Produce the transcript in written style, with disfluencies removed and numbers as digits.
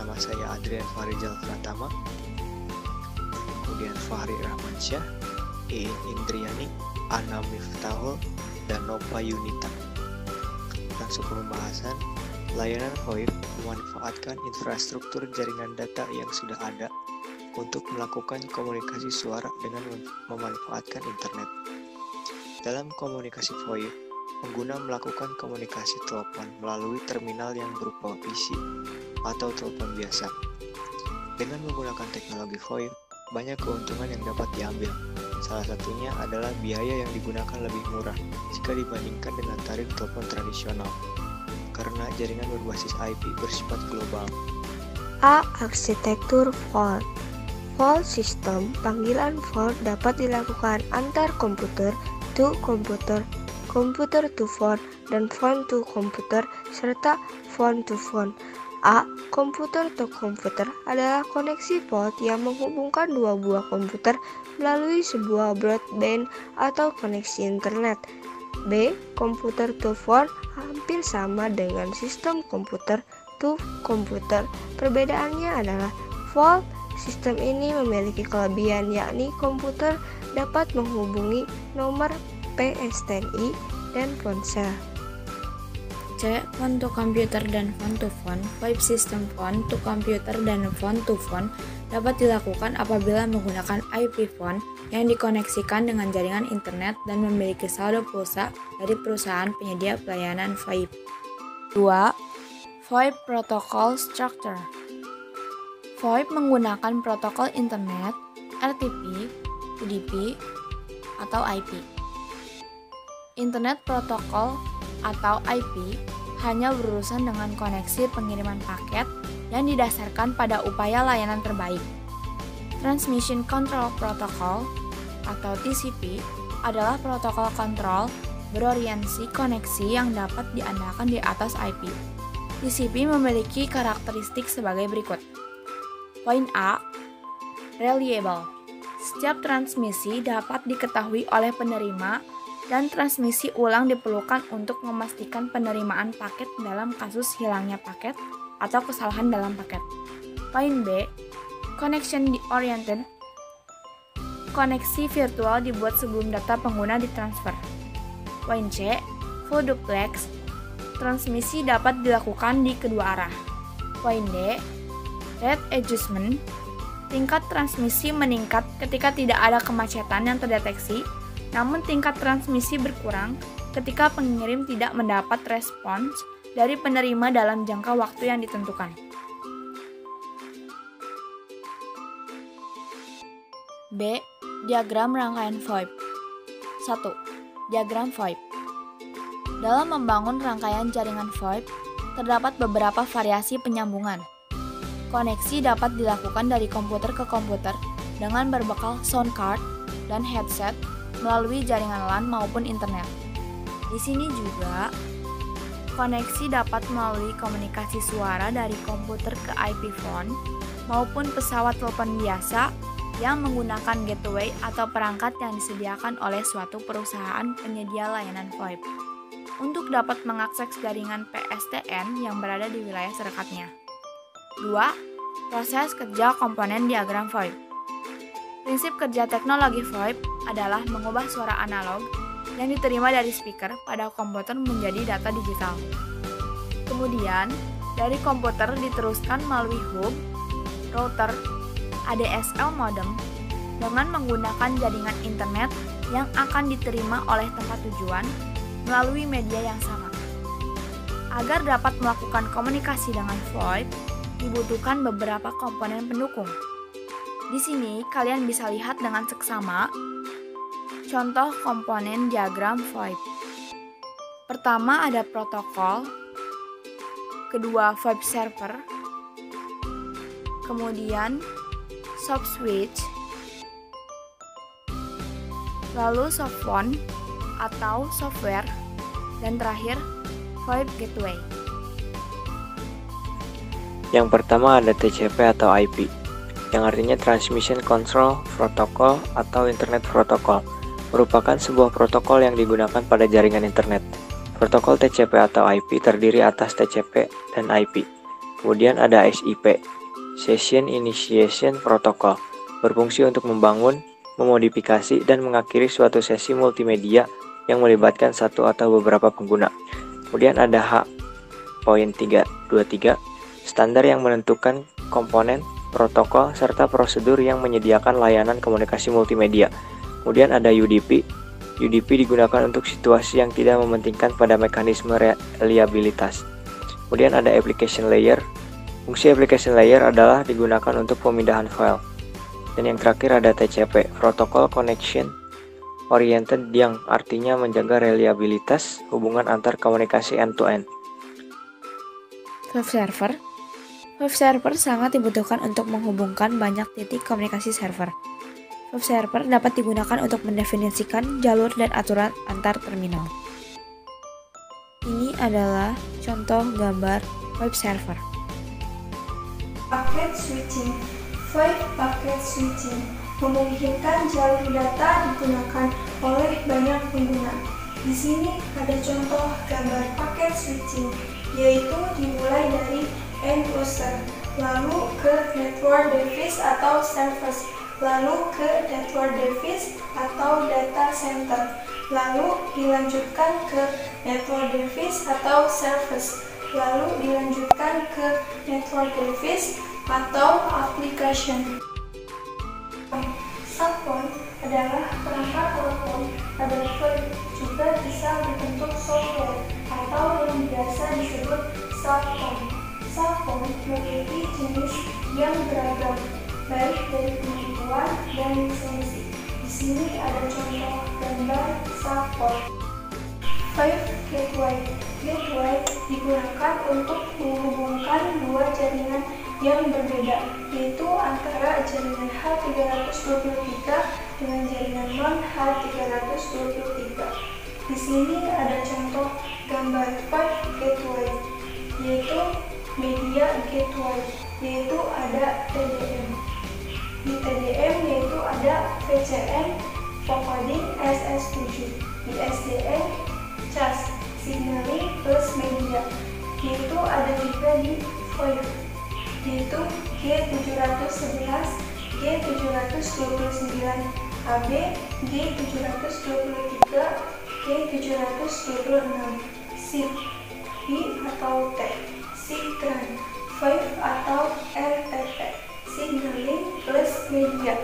nama saya Adrian Farijal Pratama, kemudian Fahri Rahmansyah, Iin Indriani, Ana Miftahul, dan Nova Yunita. Langsung ke pembahasan. Layanan VoIP memanfaatkan infrastruktur jaringan data yang sudah ada untuk melakukan komunikasi suara dengan memanfaatkan internet. Dalam komunikasi VoIP, pengguna melakukan komunikasi telepon melalui terminal yang berupa PC atau telepon biasa. Dengan menggunakan teknologi VoIP, banyak keuntungan yang dapat diambil. Salah satunya adalah biaya yang digunakan lebih murah jika dibandingkan dengan tarif telepon tradisional, karena jaringan berbasis IP bersifat global. A. Arsitektur VoLTE. VoLTE sistem panggilan VoLTE dapat dilakukan antar komputer to komputer, komputer to phone, dan phone to komputer, serta phone to phone. A. Komputer to komputer adalah koneksi port yang menghubungkan dua buah komputer melalui sebuah broadband atau koneksi internet. B. Komputer to phone hampir sama dengan sistem komputer to komputer. Perbedaannya adalah VoLTE sistem ini memiliki kelebihan, yakni komputer dapat menghubungi nomor PSTNI dan ponsel. C. Phone to computer dan phone to phone. VoIP sistem phone to computer dan phone to phone dapat dilakukan apabila menggunakan IP phone yang dikoneksikan dengan jaringan internet dan memiliki saldo pulsa dari perusahaan penyedia pelayanan VoIP. 2. VoIP Protocol Structure. VoIP menggunakan protokol internet, RTP, UDP, atau IP. Internet Protocol atau IP hanya berurusan dengan koneksi pengiriman paket yang didasarkan pada upaya layanan terbaik. Transmission Control Protocol atau TCP adalah protokol kontrol berorientasi koneksi yang dapat diandalkan di atas IP. TCP memiliki karakteristik sebagai berikut. Poin A. Reliable. Setiap transmisi dapat diketahui oleh penerima dan transmisi ulang diperlukan untuk memastikan penerimaan paket dalam kasus hilangnya paket atau kesalahan dalam paket. Poin B. Connection oriented. Koneksi virtual dibuat sebelum data pengguna ditransfer. Poin C. Full duplex. Transmisi dapat dilakukan di kedua arah. Poin D. Rate adjustment. Tingkat transmisi meningkat ketika tidak ada kemacetan yang terdeteksi, namun tingkat transmisi berkurang ketika pengirim tidak mendapat respons dari penerima dalam jangka waktu yang ditentukan. B. Diagram rangkaian VoIP. 1. Diagram VoIP. Dalam membangun rangkaian jaringan VoIP, terdapat beberapa variasi penyambungan. Koneksi dapat dilakukan dari komputer ke komputer dengan berbekal sound card dan headset melalui jaringan LAN maupun internet. Di sini juga, koneksi dapat melalui komunikasi suara dari komputer ke IP phone maupun pesawat telepon biasa yang menggunakan gateway atau perangkat yang disediakan oleh suatu perusahaan penyedia layanan VoIP untuk dapat mengakses jaringan PSTN yang berada di wilayah terdekatnya. 2. Proses kerja komponen diagram VoIP. Prinsip kerja teknologi VoIP adalah mengubah suara analog yang diterima dari speaker pada komputer menjadi data digital. Kemudian, dari komputer diteruskan melalui hub, router, ADSL modem dengan menggunakan jaringan internet yang akan diterima oleh tempat tujuan melalui media yang sama. Agar dapat melakukan komunikasi dengan VoIP, dibutuhkan beberapa komponen pendukung. Di sini kalian bisa lihat dengan seksama contoh komponen diagram VoIP. Pertama ada protokol, kedua VoIP server, kemudian soft switch, lalu softphone atau software, dan terakhir VoIP gateway. Yang pertama ada TCP atau IP, yang artinya Transmission Control Protocol atau Internet Protocol, merupakan sebuah protokol yang digunakan pada jaringan internet. Protokol TCP atau IP terdiri atas TCP dan IP. Kemudian ada SIP, Session Initiation Protocol, berfungsi untuk membangun, memodifikasi, dan mengakhiri suatu sesi multimedia yang melibatkan satu atau beberapa pengguna. Kemudian ada Poin 323, standar yang menentukan komponen, protokol, serta prosedur yang menyediakan layanan komunikasi multimedia. Kemudian ada UDP. UDP digunakan untuk situasi yang tidak mementingkan pada mekanisme reliabilitas. Kemudian ada application layer. Fungsi application layer adalah digunakan untuk pemindahan file. Dan yang terakhir ada TCP, Protocol Connection Oriented, yang artinya menjaga reliabilitas hubungan antar komunikasi end-to-end. Web server. Web server sangat dibutuhkan untuk menghubungkan banyak titik komunikasi server. Web server dapat digunakan untuk mendefinisikan jalur dan aturan antar terminal. Ini adalah contoh gambar web server. Packet switching. VoIP packet switching memungkinkan jalur data digunakan oleh banyak pengguna. Di sini ada contoh gambar packet switching, yaitu dimulai dari end user, lalu ke network device atau service, lalu ke network device atau data center, lalu dilanjutkan ke network device atau service, lalu dilanjutkan ke network device atau application. Subphone adalah perangkat telepon pada VoIP, juga bisa berbentuk software atau yang biasa disebut subphone. Subphone memiliki jenis yang beragam, baik dari pengetahuan dan lisensi. Di sini ada contoh gambar subphone. VoIP gateway. Gateway digunakan untuk menghubungkan dua jaringan yang berbeda, yaitu antara jaringan H323 dengan jaringan non-H323. Di sini ada contoh gambar VoIP gateway, yaitu media gateway, yaitu ada TDM. Di TDM yaitu ada VCN, Forwarding SS7, di SDN, CAS, Signaling plus media, yaitu ada juga di VoIP, yaitu G711, G729, AB, G723, G726, SIP, I atau T, SIGRAN, VoIP atau RTP, Signaling plus media.